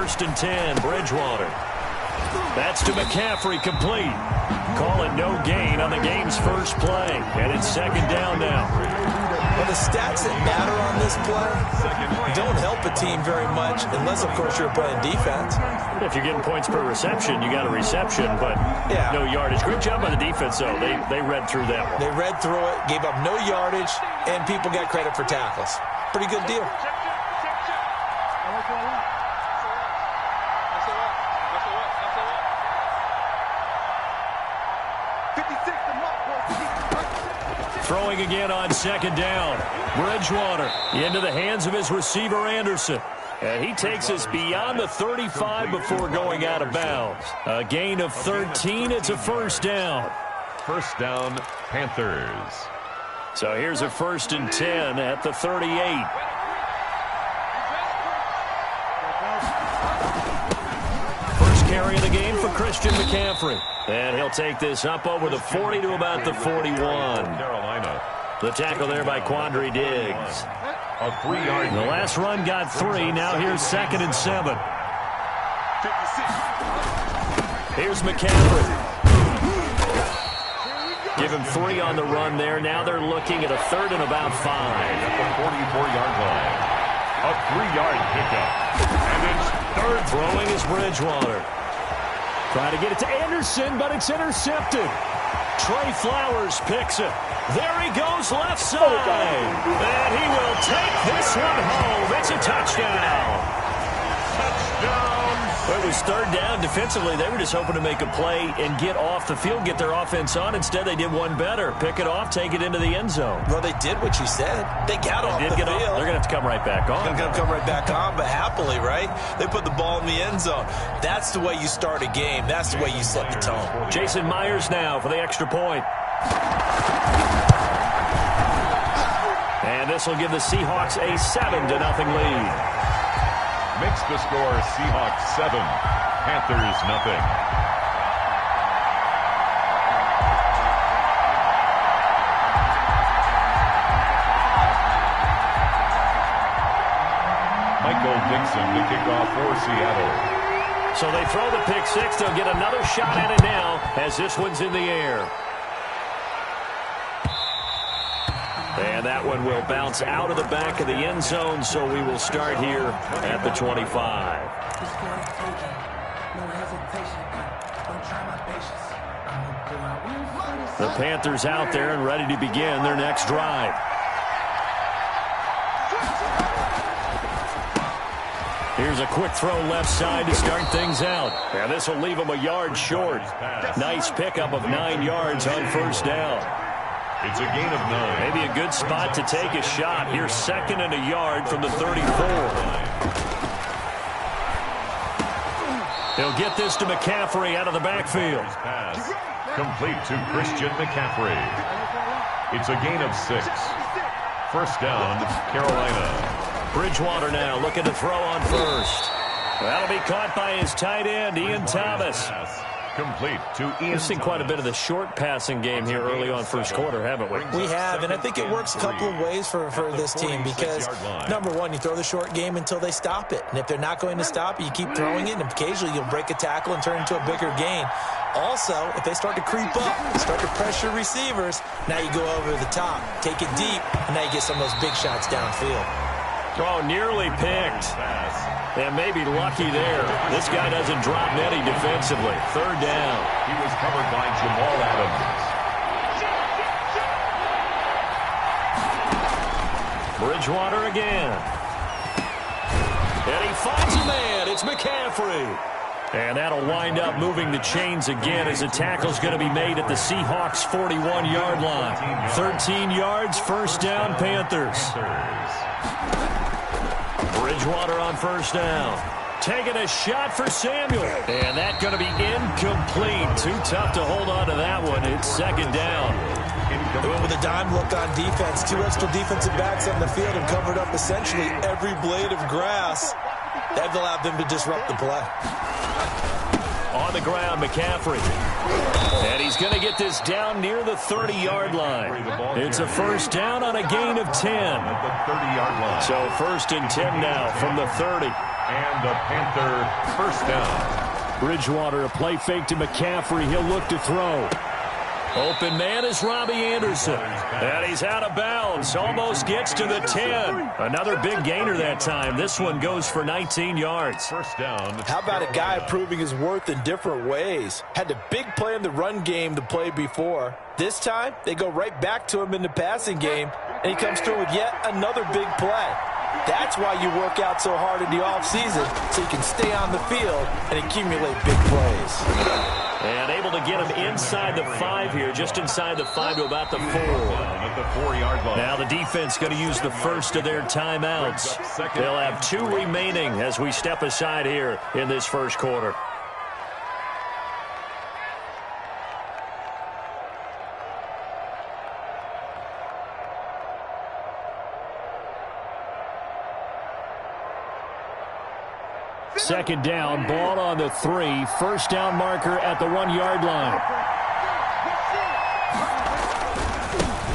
1st and 10, Bridgewater. That's to McCaffrey, complete. Call it no gain on the game's first play. And it's 2nd down now. Well, the stats that matter on this play don't help a team very much unless, of course, you're playing defense. If you're getting points per reception, you got a reception, but no yardage. Great job by the defense, though. They read through that one. They read through it, gave up no yardage, and people got credit for tackles. Pretty good deal. Throwing again on 2nd down. Bridgewater into the hands of his receiver, Anderson. And he takes us beyond the 35 before going out of bounds. A gain of 13. It's a 1st down. 1st down, Panthers. So here's a 1st and 10 at the 38. First carry of the game for Christian McCaffrey. And he'll take this up over the 40 to about the 41. Carolina. The tackle there by Quandre Diggs. A 3-yard. The last run got 3. Now here's 2nd and 7. Here's McCaffrey. Give him 3 on the run there. Now they're looking at a 3rd and about 5. At the 44-yard line. A 3-yard pickup. And it's 3rd. Throwing is Bridgewater. Trying to get it to Anderson, but it's intercepted. Trey Flowers picks it. There he goes left side. And he will take this one home. It's a touchdown. Touchdown. It was 3rd down. Defensively, they were just hoping to make a play and get off the field, get their offense on. Instead, they did one better. Pick it off, take it into the end zone. Well, they did what you said. They got off the field. They're going to have to come right back on. They're going to come right back on, but happily, right? They put the ball in the end zone. That's the way you start a game. That's the way you set the tone. Jason Myers now for the extra point. And this will give the Seahawks a 7-0 lead. Makes the score Seahawks 7, Panthers 0. Michael Dixon to kick off for Seattle. So they throw the pick 6. They'll get another shot at it now as this one's in the air. And that one will bounce out of the back of the end zone, so we will start here at the 25. The Panthers out there and ready to begin their next drive. Here's a quick throw left side to start things out. And this will leave them a yard short. Nice pickup of 9 yards on 1st down. It's a gain of 9. Maybe a good spot to take a shot. Here's 2nd and a yard from the 34. He'll get this to McCaffrey out of the backfield. Pass complete to Christian McCaffrey. It's a gain of 6. 1st down, Carolina. Bridgewater now looking to throw on 1st. That'll be caught by his tight end, Ian Thomas. Complete to Ian. We've seen quite a bit of the short passing game here early on 1st quarter, haven't we? We have, and I think it works a couple of ways for this team because, number one, you throw the short game until they stop it. And if they're not going to stop it, you keep throwing it, and occasionally you'll break a tackle and turn into a bigger gain. Also, if they start to creep up, start to pressure receivers, now you go over the top, take it deep, and now you get some of those big shots downfield. Oh, nearly picked. And maybe lucky there. This guy doesn't drop many defensively. 3rd down. He was covered by Jamal Adams. Bridgewater again. And he finds a man. It's McCaffrey. And that'll wind up moving the chains again as the tackle's going to be made at the Seahawks' 41-yard line. 13 yards, 1st down, Panthers. Bridgewater on 1st down. Taking a shot for Samuel. And that's going to be incomplete. Too tough to hold on to that one. It's 2nd down. They went with a dime look on defense. 2 extra defensive backs on the field and covered up essentially every blade of grass. That allowed them to disrupt the play. On the ground, McCaffrey. And he's going to get this down near the 30-yard line. It's a 1st down on a gain of 10. At the 30-yard line. So 1st and 10 now from the 30. And the Panther first down. Bridgewater, a play fake to McCaffrey. He'll look to throw. Open man is Robbie Anderson. And he's out of bounds. Almost gets to the 10. Another big gainer that time. This one goes for 19 yards. First down. How about a guy proving his worth in different ways? Had a big play in the run game the play before. This time, they go right back to him in the passing game, and he comes through with yet another big play. That's why you work out so hard in the offseason, so you can stay on the field and accumulate big plays. And able to get him inside the 5 here, just inside the 5 to about the 4. At the 4-yard line. Now the defense going to use the first of their timeouts. They'll have 2 remaining as we step aside here in this first quarter. Second down, ball on the 3. First down marker at the 1-yard line.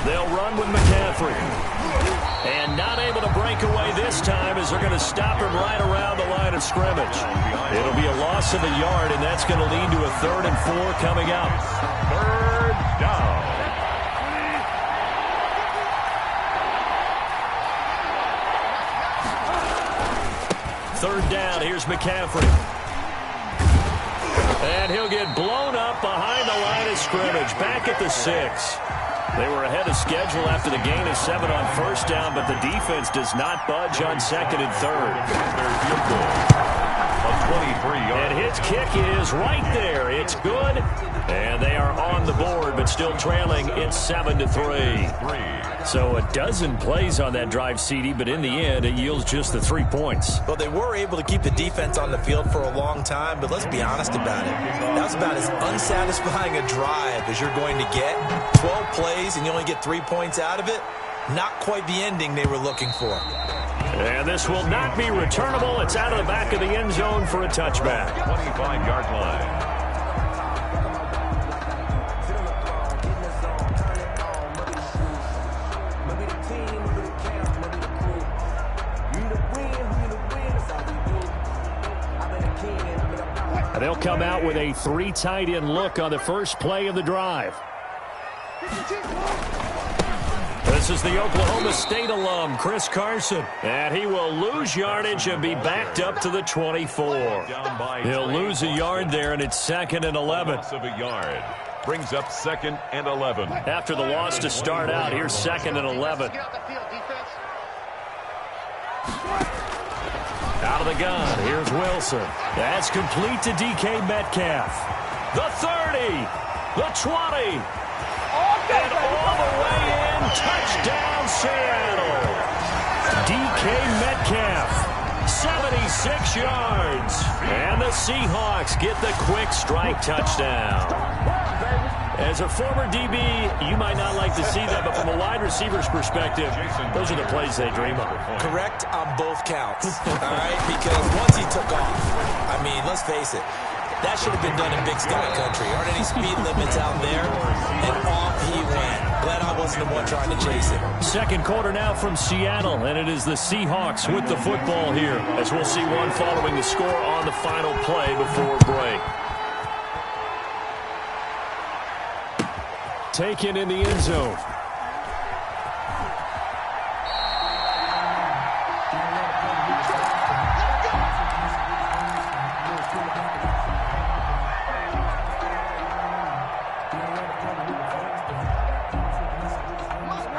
They'll run with McCaffrey. And not able to break away this time as they're going to stop him right around the line of scrimmage. It'll be a loss of a yard, and that's going to lead to a 3rd and 4 coming up. 3rd down. Third down, here's McCaffrey. And he'll get blown up behind the line of scrimmage, back at the 6. They were ahead of schedule after the gain of 7 on first down, but the defense does not budge on 2nd and 3rd. And his kick is right there. It's good. And they are on the board, but still trailing. It's 7-3. So a dozen plays on that drive, CD, but in the end, it yields just the 3 points. Well, they were able to keep the defense on the field for a long time, but let's be honest about it. That was about as unsatisfying a drive as you're going to get. 12 plays, and you only get 3 points out of it. Not quite the ending they were looking for. And this will not be returnable. It's out of the back of the end zone for a touchback. 25-yard line. They'll come out with a 3 tight end look on the first play of the drive. This is the Oklahoma State alum, Chris Carson. And he will lose yardage and be backed up to the 24. He'll lose a yard there, and it's 2nd and 11. Loss of a yard. Brings up 2nd and 11. After the loss to start out, here's 2nd and 11. Out of the gun, here's Wilson. That's complete to DK Metcalf. The 30, the 20, and all the way in. Touchdown, Seattle. DK Metcalf, 76 yards. And the Seahawks get the quick strike touchdown. As a former DB, you might not like to see that, but from a wide receiver's perspective, those are the plays they dream of. Correct on both counts, all right? Because once he took off, I mean, let's face it, that should have been done in Big Sky Country. Aren't any speed limits out there? And off he went. Glad I wasn't the one trying to chase him. Second quarter now from Seattle, and it is the Seahawks with the football here, as we'll see one following the score on the final play before break. Taken in the end zone.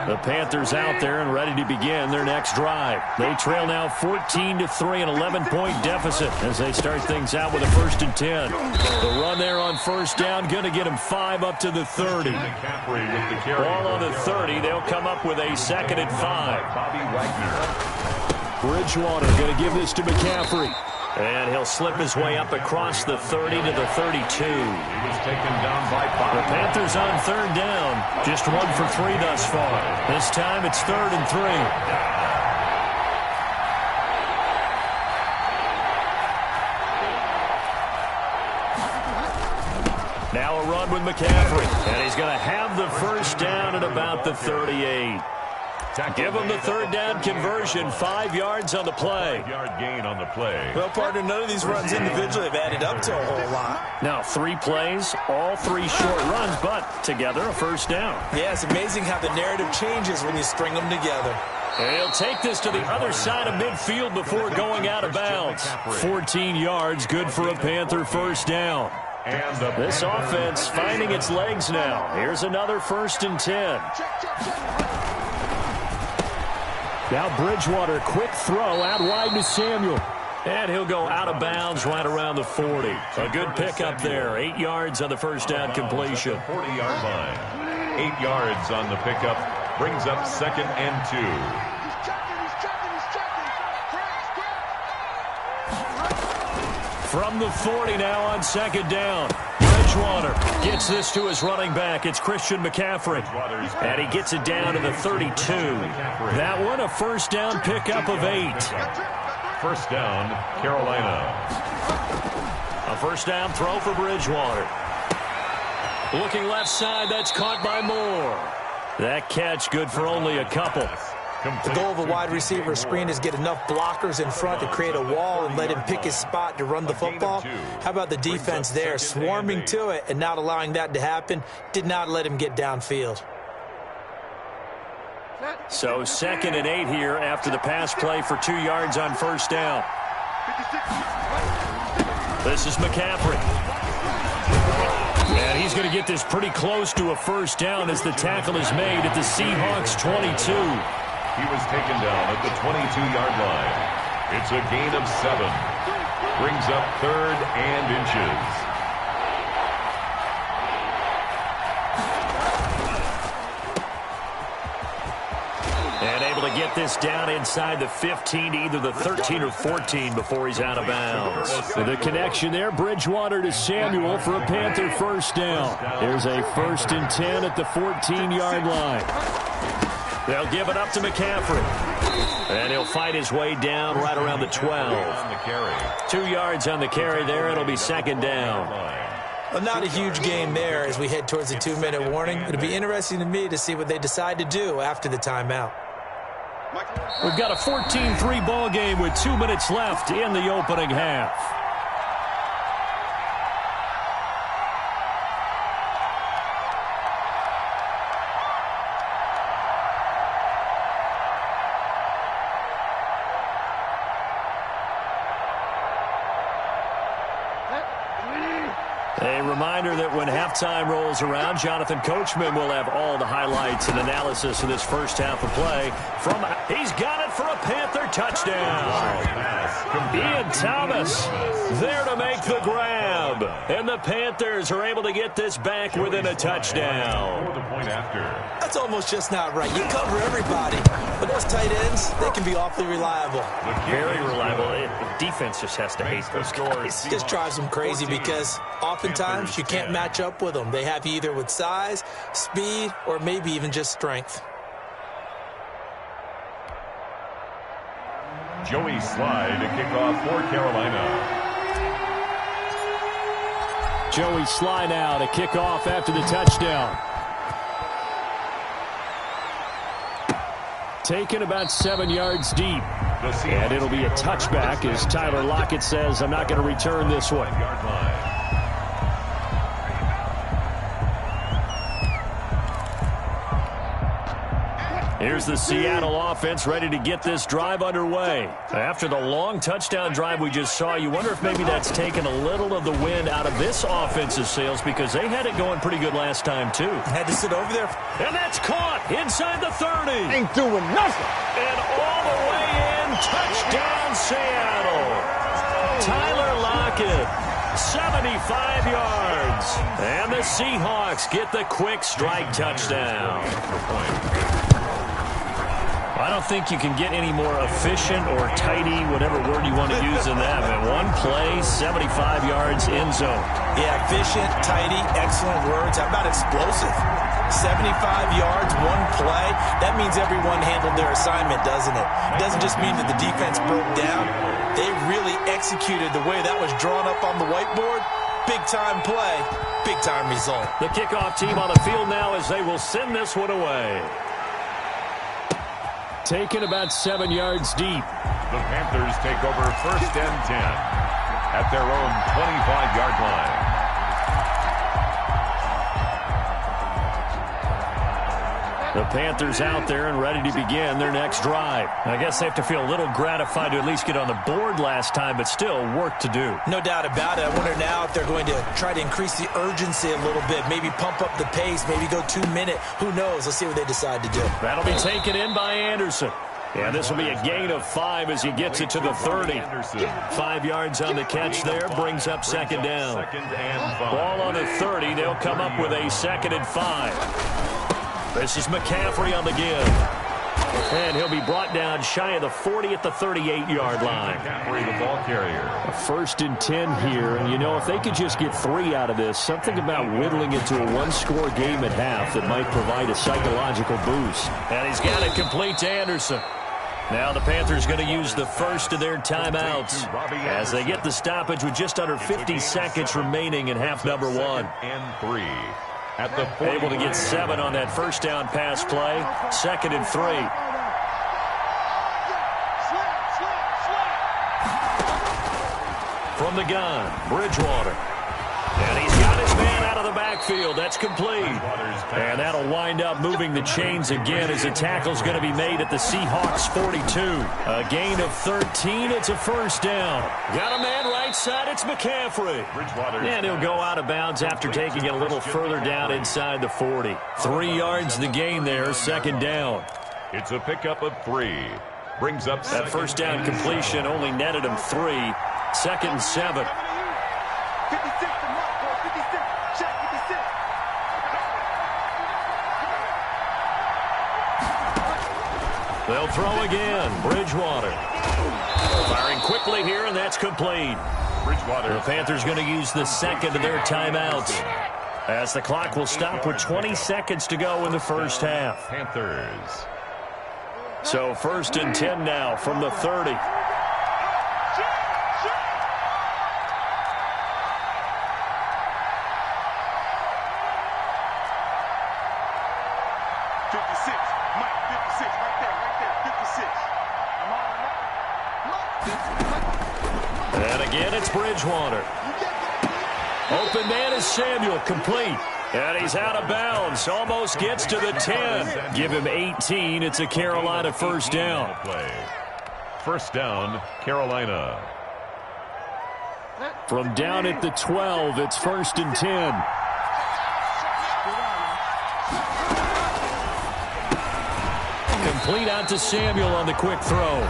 The Panthers out there and ready to begin their next drive. They trail now 14-3, an 11-point deficit as they start things out with a 1st and 10. The run there on first down, going to get them 5 up to the 30. Ball on the 30, they'll come up with a 2nd and 5. Bridgewater going to give this to McCaffrey. And he'll slip his way up across the 30 to the 32. He was taken down by 5. The Panthers on 3rd down. Just 1 for 3 thus far. This time it's 3rd and 3. Now a run with McCaffrey. And he's going to have the first down at about the 38. Give him the third down conversion, 5 yards on the play. 5-yard gain on the play. Well, partner, none of these runs individually have added up to a whole lot. Now 3 plays, all 3 short runs, but together a first down. Yeah, it's amazing how the narrative changes when you string them together. He'll take this to the other side of midfield before going out of bounds. 14 yards, good for a Panther first down. This offense finding its legs now. Here's another 1st and 10. Now Bridgewater, quick throw out wide to Samuel. And he'll go out of bounds right around the 40. A good pickup there. 8 yards on the first down completion. 40-yard line. 8 yards on the pickup. Brings up 2nd and 2. From the 40 now on 2nd down. Bridgewater gets this to his running back. It's Christian McCaffrey. And he gets it down to the 32. That one a first down pickup of 8. First down, Carolina. A first down throw for Bridgewater. Looking left side, that's caught by Moore. That catch good for only a couple. The goal of a wide receiver screen is get enough blockers in front to create a wall and let him pick his spot to run the football. How about the defense there, swarming to it and not allowing that to happen? Did not let him get downfield. So 2nd and 8 here after the pass play for 2 yards on first down. This is McCaffrey. And he's going to get this pretty close to a first down as the tackle is made at the Seahawks 22. He was taken down at the 22-yard line. It's a gain of 7. Brings up 3rd and inches. And able to get this down inside the 15 to either the 13 or 14 before he's out of bounds. The connection there, Bridgewater to Samuel for a Panther first down. There's a 1st and 10 at the 14-yard line. They'll give it up to McCaffrey. And he'll fight his way down right around the 12. 2 yards on the carry there. It'll be 2nd down. Well, not a huge game there as we head towards the 2-minute warning. It'll be interesting to me to see what they decide to do after the timeout. We've got a 14-3 ball game with 2 minutes left in the opening half. A reminder that when halftime rolls around, Jonathan Coachman will have all the highlights and analysis of this first half of play. He's got it for a Panther touchdown. Ian Thomas there to make the grab. And the Panthers are able to get this back within a touchdown. That's almost just not right. You cover everybody. But those tight ends, they can be awfully reliable. Very reliable. The defense just has to hate those guys. It just drives them crazy because oftentimes you can't match up with them. They have you either with size, speed, or maybe even just strength. Joey Slye to kick off for Carolina. Joey Slye now to kick off after the touchdown. Taken about 7 yards deep. And it'll be a touchback as Tyler Lockett says, I'm not going to return this one. Here's the Seattle offense ready to get this drive underway. After the long touchdown drive we just saw, you wonder if maybe that's taken a little of the wind out of this offensive sails because they had it going pretty good last time too. Had to sit over there. And that's caught inside the 30. Ain't doing nothing. And all the way in, touchdown Seattle. Tyler Lockett, 75 yards. And the Seahawks get the quick strike touchdown. I don't think you can get any more efficient or tidy, whatever word you want to use in that. Man, one play, 75 yards, end zone. Yeah, efficient, tidy, excellent words. How about explosive? 75 yards, one play. That means everyone handled their assignment, doesn't it? It doesn't just mean that the defense broke down. They really executed the way that was drawn up on the whiteboard. Big-time play, big-time result. The kickoff team on the field now as they will send this one away. Taken about 7 yards deep. The Panthers take over 1st and 10 at their own 25-yard line. The Panthers out there and ready to begin their next drive. I guess they have to feel a little gratified to at least get on the board last time, but still work to do. No doubt about it. I wonder now if they're going to try to increase the urgency a little bit, maybe pump up the pace, maybe go 2-minute. Who knows? Let's see what they decide to do. That'll be taken in by Anderson. Yeah, this will be a gain of 5 as he gets it to the 30. 5 yards on the catch there, brings up 2nd down. Ball on the 30. They'll come up with a 2nd and 5. This is McCaffrey on the give. And he'll be brought down shy of the 40 at the 38-yard line. McCaffrey, the ball carrier. A 1st and 10 here. And, you know, if they could just get 3 out of this, something about whittling it to a one-score game at half that might provide a psychological boost. And he's got it complete to Anderson. Now the Panthers going to use the first of their timeouts as they get the stoppage with just under 50 seconds remaining in half number 1. And 3. At the able to get 7 on that first down pass play. 2nd and 3. From the gun, Bridgewater. And he's got his man out of the backfield. That's complete. And that'll wind up moving the chains again as the tackle's going to be made at the Seahawks 42. A gain of 13. It's a 1st down. Got a man right side. It's McCaffrey. And he'll go out of bounds after taking it a little further down inside the 40. 3 yards the gain there. 2nd down. It's a pickup of 3. Brings up that 1st down completion only netted him 3. 2nd and 7. 56. They'll throw again. Bridgewater. Firing quickly here, and that's complete. Bridgewater. The Panthers going to use the 2nd of their timeouts as the clock will stop with 20 seconds to go in the first half. Panthers. So 1st and 10 now from the 30. And again, it's Bridgewater. Open man is Samuel, complete. And he's out of bounds. Almost gets to the 10. Give him 18. It's a Carolina 1st down. 1st down, Carolina. From down at the 12, it's 1st and 10. Complete out to Samuel on the quick throw.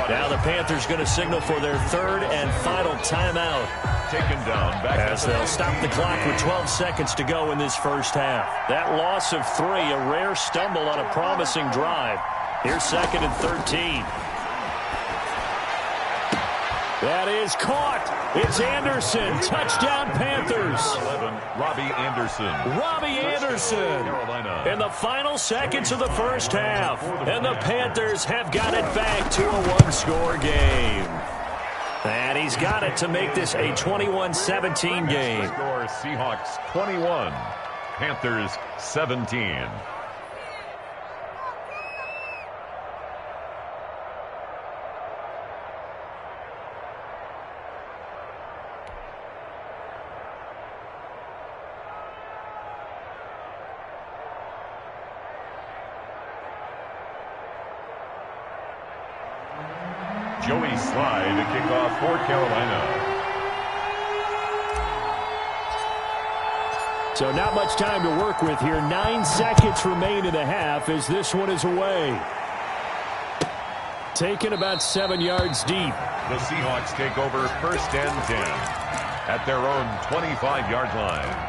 Now the Panthers going to signal for their 3rd and final timeout. Taken down back as they'll stop the clock with 12 seconds to go in this first half. That loss of 3, a rare stumble on a promising drive. Here's 2nd and 13. That is caught. It's Anderson. Touchdown, Panthers. 11, Robbie Anderson. Robbie Anderson in the final seconds of the first half. And the Panthers have got it back to a one-score game. And he's got it to make this a 21-17 game. Score Seahawks 21, Panthers 17. Joey Sly to kick off for Carolina. So not much time to work with here. 9 seconds remain in the half as this one is away. Taken about 7 yards deep. The Seahawks take over 1st and 10 at their own 25-yard line.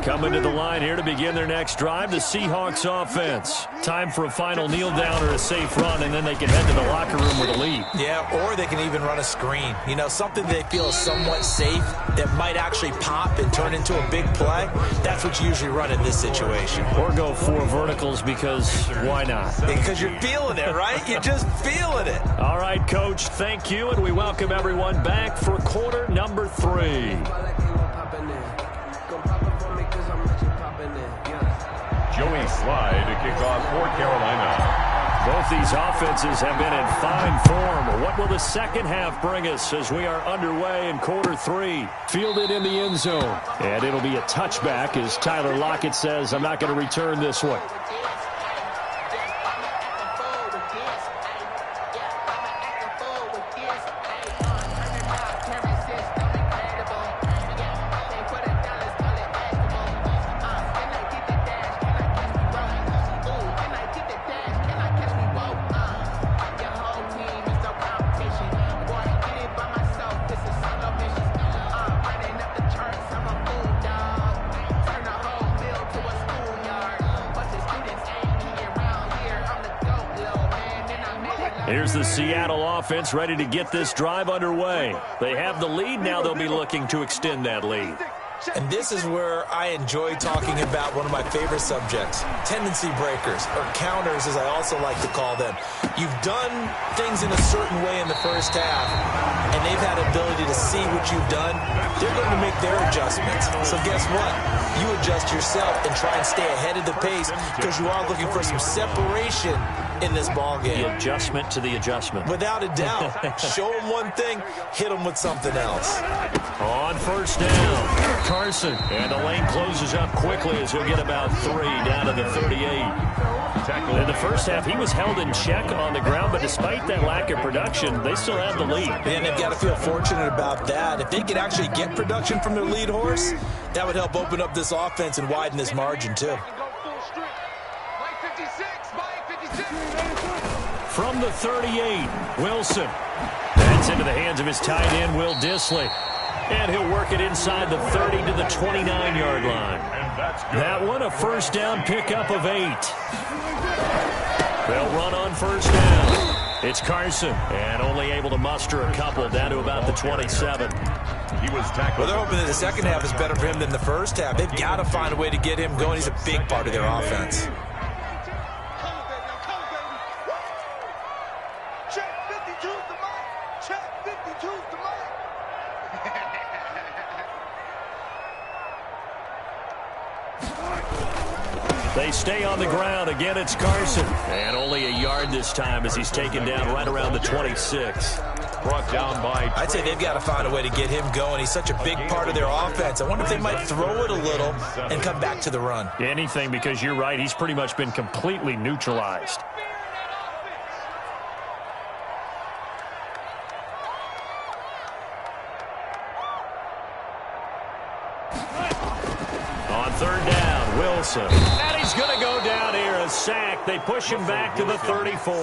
Coming to the line here to begin their next drive, the Seahawks offense. Time for a final kneel down or a safe run, and then they can head to the locker room with a lead. Yeah, or they can even run a screen. You know, something they feel is somewhat safe that might actually pop and turn into a big play. That's what you usually run in this situation. Or go 4 verticals because why not? Because you're feeling it, right? You're just feeling it. All right, Coach, thank you, and we welcome everyone back for quarter number 3. Joey Slye to kick off for Carolina. Both these offenses have been in fine form. What will the second half bring us as we are underway in quarter 3? Fielded in the end zone. And it'll be a touchback as Tyler Lockett says, I'm not going to return this one. Here's the Seattle offense ready to get this drive underway. They have the lead. Now they'll be looking to extend that lead. And this is where I enjoy talking about one of my favorite subjects, tendency breakers, or counters as I also like to call them. You've done things in a certain way in the first half, and they've had ability to see what you've done. They're going to make their adjustments. So guess what? You adjust yourself and try and stay ahead of the pace because you are looking for some separation in this ball game. The adjustment to the adjustment. Without a doubt. Show them one thing, hit them with something else. On first down, Carson. And the lane closes up quickly as he'll get about 3 down to the 38. In the first half, he was held in check on the ground, but despite that lack of production, they still have the lead. And they've got to feel fortunate about that. If they could actually get production from their lead horse, that would help open up this offense and widen this margin, too. From the 38, Wilson. That's into the hands of his tight end, Will Dissly. And he'll work it inside the 30 to the 29-yard line. That one, a first down pickup of 8. They'll run on first down. It's Carson, and only able to muster a couple down to about the 27. He was tackled. Well, they're hoping that the second half is better for him than the first half. They've got to find a way to get him going. He's a big part of their offense. They stay on the ground. Again, it's Carson. And only a yard this time as he's taken down right around the 26. Brought down by... I'd say they've got to find a way to get him going. He's such a big part of their offense. I wonder if they might throw it a little and come back to the run. Anything, because you're right. He's pretty much been completely neutralized. On third down, Wilson. And he's going to go down here, a sack. They push him back to the 34.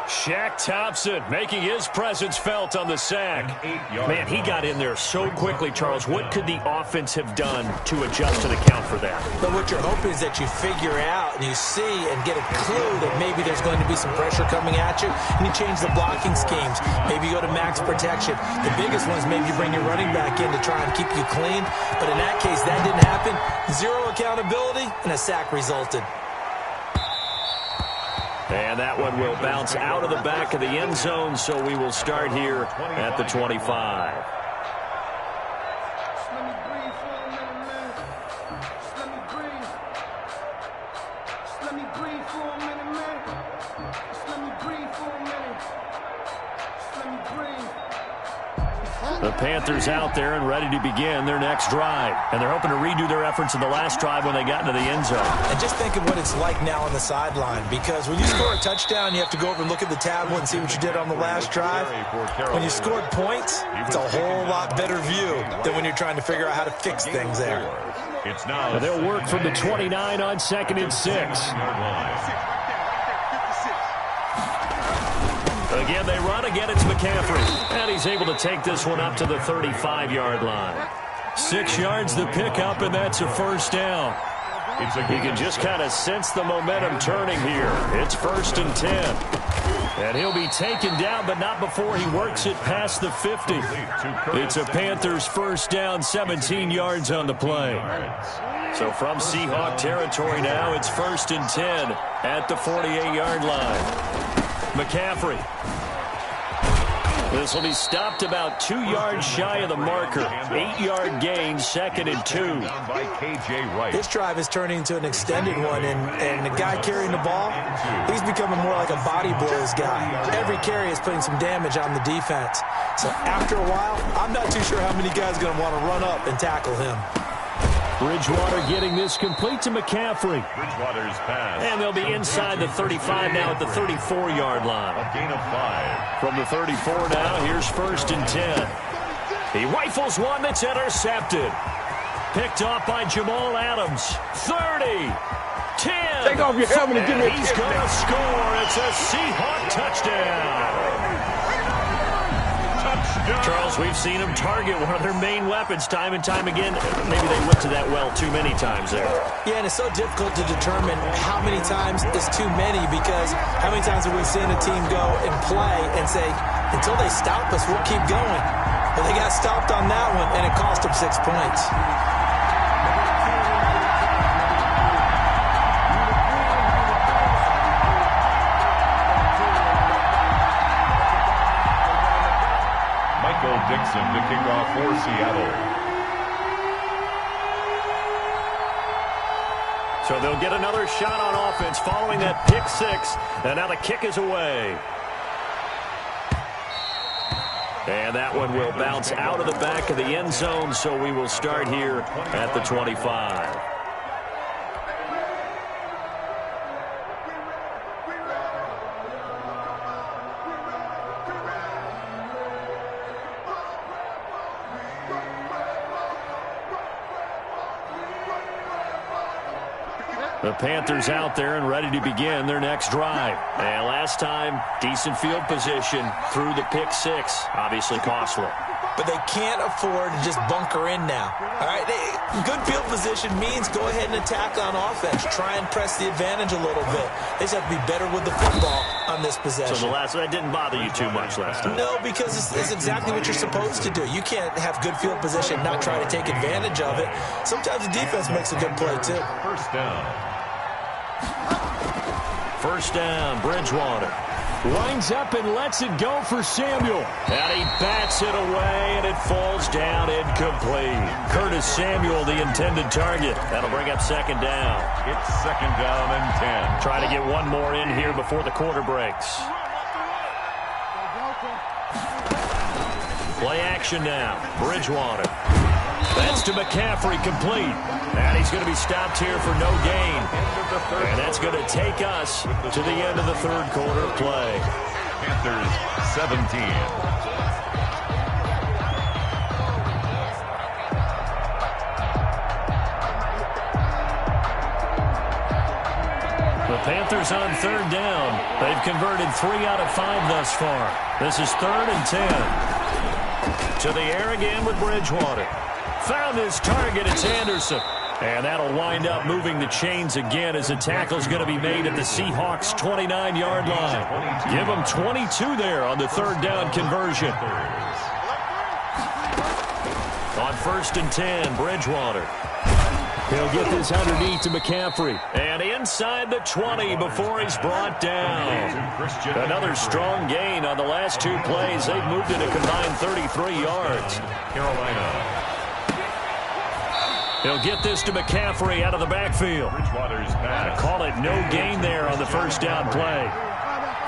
Shaq Thompson making his presence felt on the sack. Man, he got in there so quickly, Charles. What could the offense have done to adjust to the count for that? But what you're hoping is that you figure out and you see and get a clue that maybe there's going to be some pressure coming at you, and you change the blocking schemes. Maybe you go to max protection. The biggest one is maybe you bring your running back in to try and keep you clean. But in that case, that didn't happen. 0 accountability, and a sack resulted. And that one will bounce out of the back of the end zone, so we will start here at the 25. The Panthers out there and ready to begin their next drive. And they're hoping to redo their efforts in the last drive when they got into the end zone. And just think of what it's like now on the sideline, because when you score a touchdown, you have to go over and look at the tablet and see what you did on the last drive. When you scored points, it's a whole lot better view than when you're trying to figure out how to fix things there. It's now. They'll work from the 29 on 2nd and 6. Again, they run. Again, it's McCaffrey. And he's able to take this one up to the 35-yard line. 6 yards the pickup, and that's a first down. You can just kind of sense the momentum turning here. It's 1st and 10. And he'll be taken down, but not before he works it past the 50. It's a Panthers first down, 17 yards on the play. So from Seahawk territory now, it's 1st and 10 at the 48-yard line. McCaffrey. This will be stopped about 2 yards shy of the marker. 8-yard gain, 2nd and 2. This drive is turning into an extended one, and the guy carrying the ball, he's becoming more like a body blows guy. Every carry is putting some damage on the defense. So after a while, I'm not too sure how many guys are going to want to run up and tackle him. Bridgewater getting this complete to McCaffrey. Bridgewater's pass. And they'll be inside the 35 now at the 34-yard line. A gain of 5. From the 34 now, here's 1st and 10. He rifles one that's intercepted. Picked off by Jamal Adams. 30. 10. Take off your helmet and give me a He's kick going to score. It's a Seahawk touchdown. Charles, we've seen them target one of their main weapons time and time again. Maybe they went to that well too many times there. Yeah, and it's so difficult to determine how many times is too many, because how many times have we seen a team go and play and say, until they stop us, we'll keep going. Well, they got stopped on that one, and it cost them 6 points. Dixon to kick off for Seattle. So they'll get another shot on offense following that pick 6. And now the kick is away. And that one will bounce out of the back of the end zone, so we will start here at the 25. The Panthers out there and ready to begin their next drive. And last time, decent field position through the pick 6. Obviously costly. But they can't afford to just bunker in now. All right, good field position means go ahead and attack on offense. Try and press the advantage a little bit. They just have to be better with the football on this possession. So that didn't bother you too much last time? No, because it's exactly what you're supposed to do. You can't have good field position, not try to take advantage of it. Sometimes the defense makes a good play, too. First down. First down, Bridgewater. Winds up and lets it go for Samuel. And he bats it away, and it falls down incomplete. Curtis Samuel, the intended target. That'll bring up 2nd down. It's 2nd down and 10. Try to get one more in here before the quarter breaks. Play action now. Bridgewater. That's to McCaffrey, complete. And he's going to be stopped here for no gain. And that's going to take us to the end of the 3rd quarter play. Panthers 17. The Panthers on 3rd down. They've converted 3 out of 5 thus far. This is 3rd and 10. To the air again with Bridgewater. Found his target. It's Anderson. And that'll wind up moving the chains again as the tackle's going to be made at the Seahawks' 29-yard line. Give them 22 there on the 3rd down conversion. On 1st and 10, Bridgewater. He'll get this underneath to McCaffrey. And inside the 20 before he's brought down. Another strong gain on the last 2 plays. They've moved it a combined 33 yards. Carolina. He'll get this to McCaffrey out of the backfield. Bridgewater's pass. Call it no gain there on the 1st down play.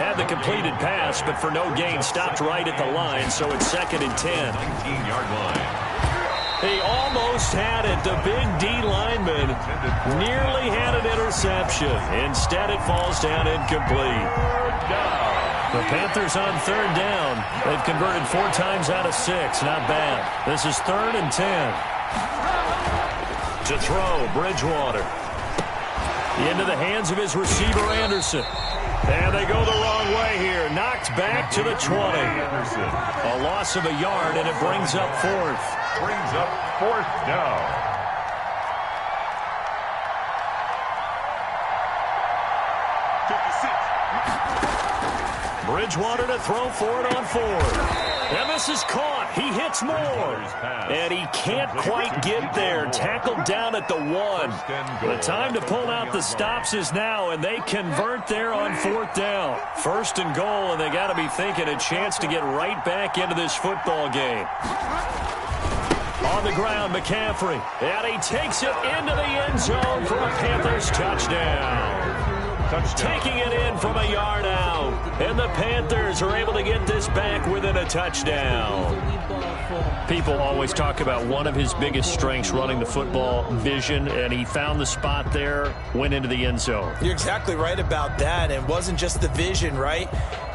Had the completed pass, but for no gain, stopped right at the line, so it's 2nd and 10. 19-yard line. He almost had it. The big D lineman nearly had an interception. Instead, it falls down incomplete. The Panthers on 3rd down. They've converted 4 times out of 6. Not bad. This is 3rd and 10. To throw, Bridgewater. Into the hands of his receiver, Anderson. And they go the wrong way here. Knocked back to the 20. A loss of a yard, and it brings up 4th. brings up 4th down. Bridgewater to throw for it on 4th. And this is caught. He hits more. And he can't quite get there. Tackled down at the 1. The time to pull out the stops is now, and they convert there on 4th down. 1st and goal, and they got to be thinking a chance to get right back into this football game. On the ground, McCaffrey. And he takes it into the end zone for a Panthers touchdown. Taking it in from a yard out. And the Panthers are able to get this back within a touchdown. People always talk about one of his biggest strengths, running the football, vision, and he found the spot there, went into the end zone. You're exactly right about that. And it wasn't just the vision, right?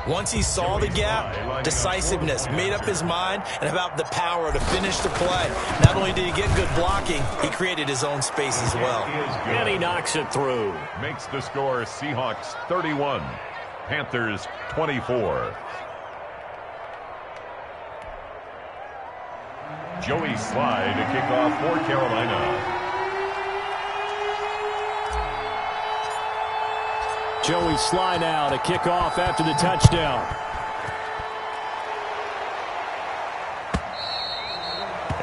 Once he saw the gap, decisiveness, made up his mind, and about the power to finish the play. Not only did he get good blocking, he created his own space as well. And he knocks it through. Makes the score Seahawks 31, Panthers 24. Joey Slye to kick off for Carolina. Joey Slye now to kick off after the touchdown.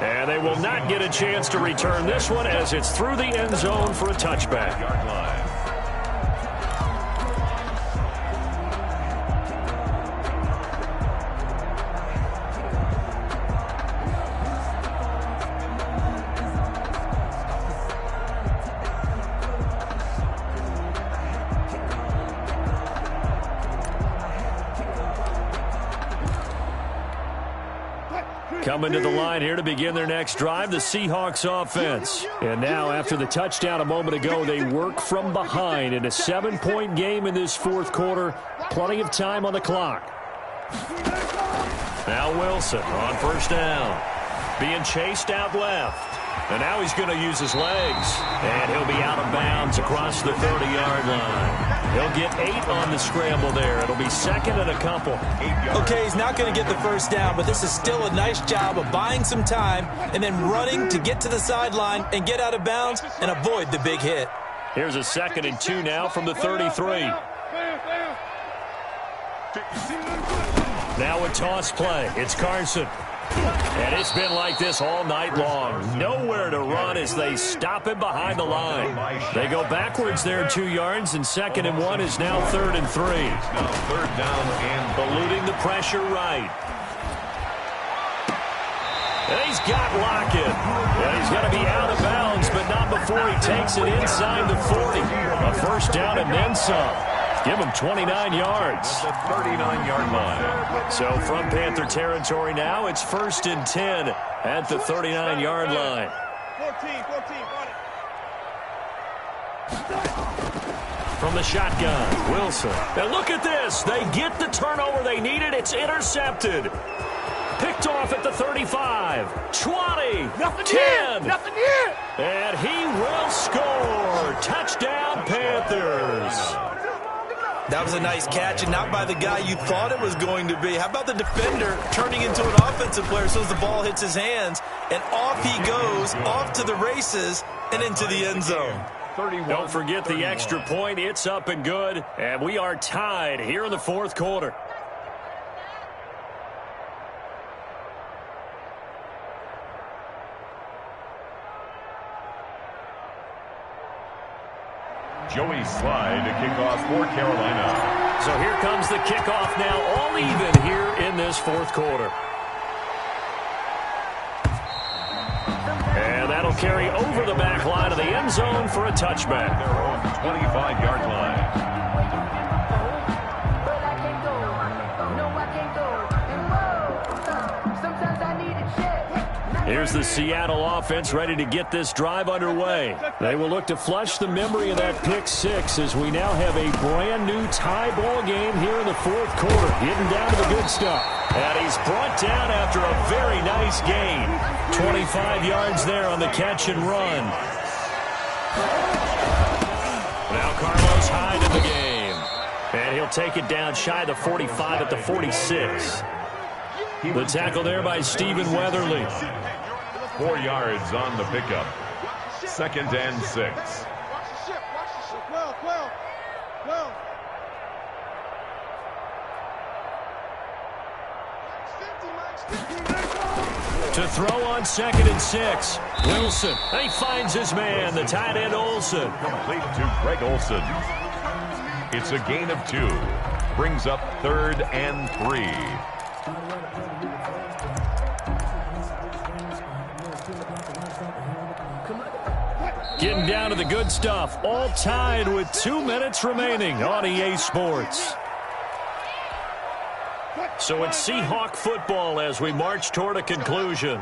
And they will not get a chance to return this one as it's through the end zone for a touchback. Coming to the line here to begin their next drive, the Seahawks offense. And now, after the touchdown a moment ago, they work from behind in a 7-point game in this 4th quarter. Plenty of time on the clock. Now Wilson on 1st down. Being chased out left. And now he's going to use his legs. And he'll be out of bounds across the 30-yard line. He'll get 8 on the scramble there. It'll be 2nd and a couple. Okay, he's not going to get the 1st down, but this is still a nice job of buying some time and then running to get to the sideline and get out of bounds and avoid the big hit. Here's a 2nd and 2 now from the 33. Now a toss play. It's Carson. And it's been like this all night long. Nowhere to run as they stop him behind the line. They go backwards there 2 yards, and 2nd and 1 is now 3rd and 3. Now 3rd down and eluding the pressure right. And he's got Lockett. And he's going to be out of bounds, but not before he takes it inside the 40. A 1st down and then some. Give him 29 yards. The 39-yard line. So from Panther territory now, it's 1st and 10 at the 39-yard line. 14. From the shotgun, Wilson. And look at this. They get the turnover they needed. It's intercepted. Picked off at the 35, 20, 10. Nothing here. And he will score. Touchdown, Panthers. That was a nice catch, and not by the guy you thought it was going to be. How about the defender turning into an offensive player as soon as the ball hits his hands, and off he goes, off to the races, and into the end zone. Don't forget the extra point. It's up and good, and we are tied here in the 4th quarter. Joey Slye to kick off for Carolina. So here comes the kickoff now, all even here in this 4th quarter. And that'll carry over the back line of the end zone for a touchback. Their own 25-yard line. Here's the Seattle offense ready to get this drive underway. They will look to flush the memory of that pick 6 as we now have a brand new tie ball game here in the 4th quarter. Getting down to the good stuff. And he's brought down after a very nice gain. 25 yards there on the catch and run. Now Carlos Hyde in the game. And he'll take it down shy of the 45 at the 46. The tackle there by Stephen Weatherly. 4 yards on the pickup. 2nd and 6. To throw on 2nd and 6. Wilson. He finds his man, the tight end Olsen. Complete to Greg Olsen. It's a gain of 2. Brings up 3rd and 3. Getting down to the good stuff. All tied with 2 minutes remaining on EA Sports. So it's Seahawk football as we march toward a conclusion.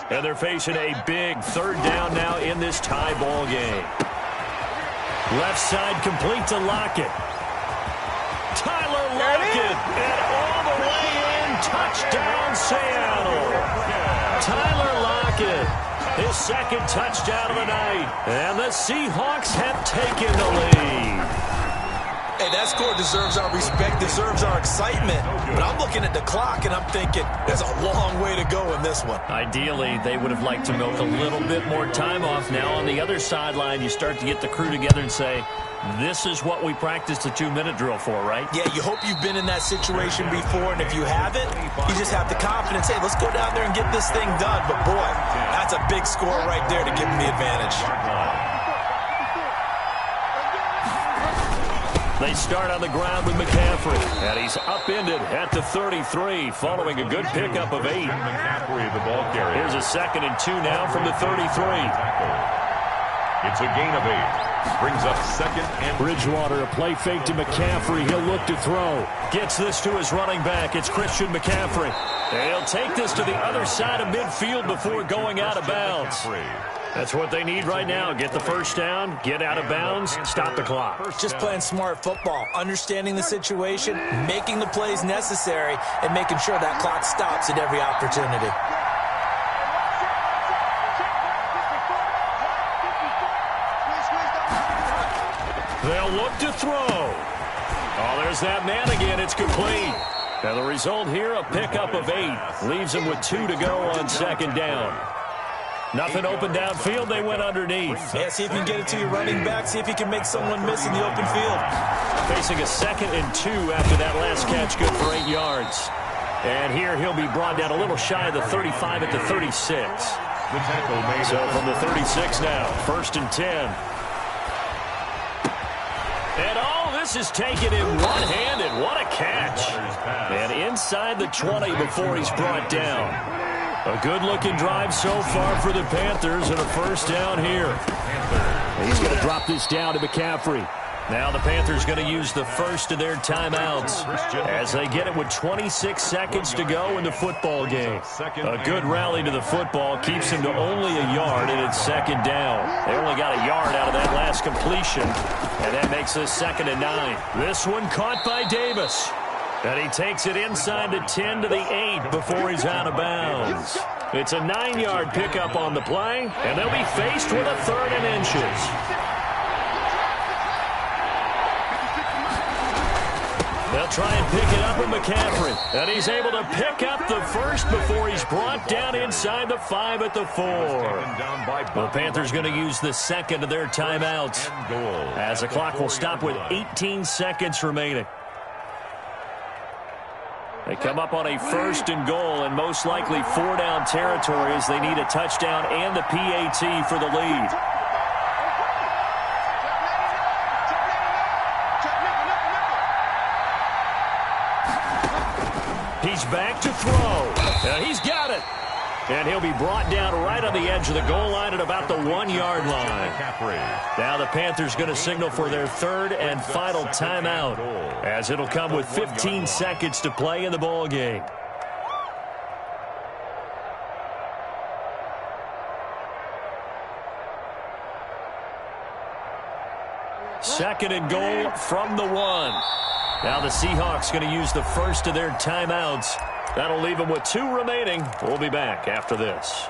And they're facing a big 3rd down now in this tie ball game. Left side complete to Lockett. Tyler Lockett. And all the way in. Touchdown, Seattle. Tyler Lockett. His 2nd touchdown of the night. And the Seahawks have taken the lead. Hey, that score deserves our respect, deserves our excitement. But I'm looking at the clock, and I'm thinking there's a long way to go in this one. Ideally, they would have liked to milk a little bit more time off. Now, on the other sideline, you start to get the crew together and say, this is what we practiced a 2-minute drill for, right? Yeah, you hope you've been in that situation before, and if you haven't, you just have the confidence, hey, let's go down there and get this thing done. But, boy, that's a big score right there to give them the advantage. They start on the ground with McCaffrey, and he's upended at the 33, following a good pickup of 8. McCaffrey, the ball carrier. Here's a 2nd and 2 now from the 33. It's a gain of 8. Brings up 2nd and Bridgewater, a play fake to McCaffrey. He'll look to throw. Gets this to his running back. It's Christian McCaffrey. And he'll take this to the other side of midfield before going out of bounds. That's what they need right now. Get the 1st down, get out of bounds, stop the clock. Just playing smart football, understanding the situation, making the plays necessary, and making sure that clock stops at every opportunity. They'll look to throw. Oh, there's that man again. It's complete. And the result here, a pickup of 8. Leaves them with 2 to go on 2nd down. Nothing open downfield. They went underneath. Yeah, see if you can get it to your running back. See if you can make someone miss in the open field. Facing a 2nd and 2 after that last catch, good for 8 yards. And here he'll be brought down a little shy of the 35 at the 36. So from the 36 now, 1st and 10. And all this is taken in one-handed. What a catch. And inside the 20 before he's brought down. A good-looking drive so far for the Panthers and a 1st down here. He's going to drop this down to McCaffrey. Now the Panthers going to use the first of their timeouts as they get it with 26 seconds to go in the football game. A good rally to the football keeps them to only a yard, and it's 2nd down. They only got a yard out of that last completion, and that makes this 2nd and 9. This one caught by Davis. And he takes it inside the 10 to the 8 before he's out of bounds. It's a 9-yard pickup on the play, and they'll be faced with a 3rd and inches. They'll try and pick it up with McCaffrey. And he's able to pick up the first before he's brought down inside the 5 at the 4. The Panthers going to use the 2nd of their timeouts as the clock will stop with 18 seconds remaining. They come up on a 1st and goal and most likely 4-down territory as they need a touchdown and the PAT for the lead. He's back to throw. And he's got it. And he'll be brought down right on the edge of the goal line at about the 1-yard line. Now the Panthers going to signal for their 3rd and final timeout, as it'll come with 15 seconds to play in the ball game. Second and goal from the 1. Now the Seahawks going to use the first of their timeouts. That'll leave them with 2 remaining. We'll be back after this.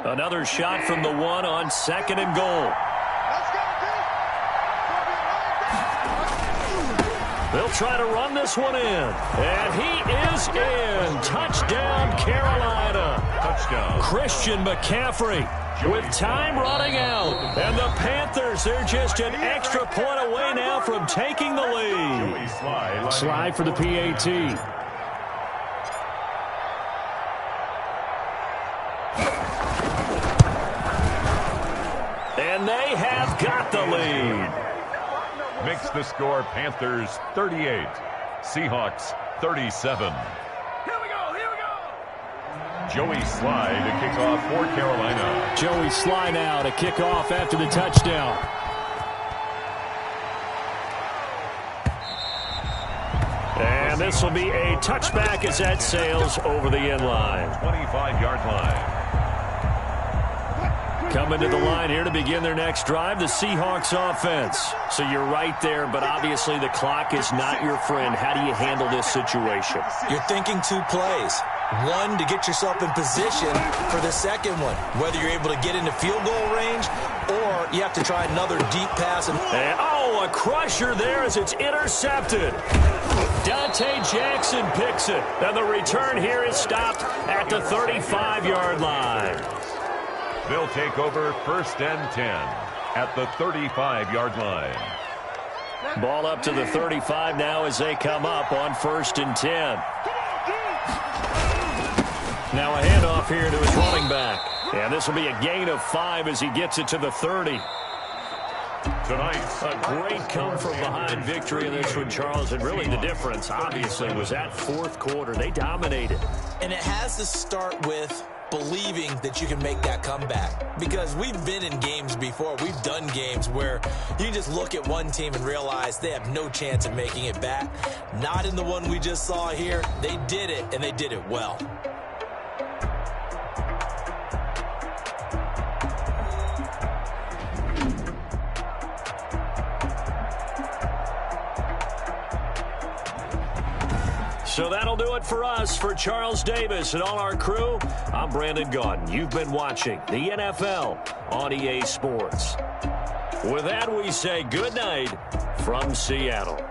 Another shot from the 1 on 2nd and goal. They'll try to run this one in. And he is in. Touchdown, Carolina. Touchdown. Christian McCaffrey with time running out. And the Panthers, they're just an extra point away now from taking the lead. Slide for the PAT. And they have got the lead. Makes the score Panthers 38, Seahawks 37. Here we go. Joey Sly to kick off for Carolina. Joey Sly now to kick off after the touchdown. And this will be a touchback as that sails over the end line. 25-yard line. Coming to the line here to begin their next drive, the Seahawks offense. So you're right there, but obviously the clock is not your friend. How do you handle this situation? You're thinking 2 plays. One, to get yourself in position for the second one, whether you're able to get into field goal range or you have to try another deep pass. And a crusher there as it's intercepted. Dante Jackson picks it. And the return here is stopped at the 35-yard line. They'll take over 1st and 10 at the 35-yard line. Ball up to the 35 now as they come up on 1st and 10. Now a handoff here to his running back. And this will be a gain of 5 as he gets it to the 30. Tonight, A great come-from-behind victory in this one, Charles. And really the difference, obviously, was that 4th quarter. They dominated. And it has to start with believing that you can make that comeback. Because we've been in games before. We've done games where you just look at one team and realize they have no chance of making it back. Not in the one we just saw here. They did it, and they did it well. So that'll do it for us. For Charles Davis and all our crew, I'm Brandon Gaudin. You've been watching the NFL on EA Sports. With that, we say good night from Seattle.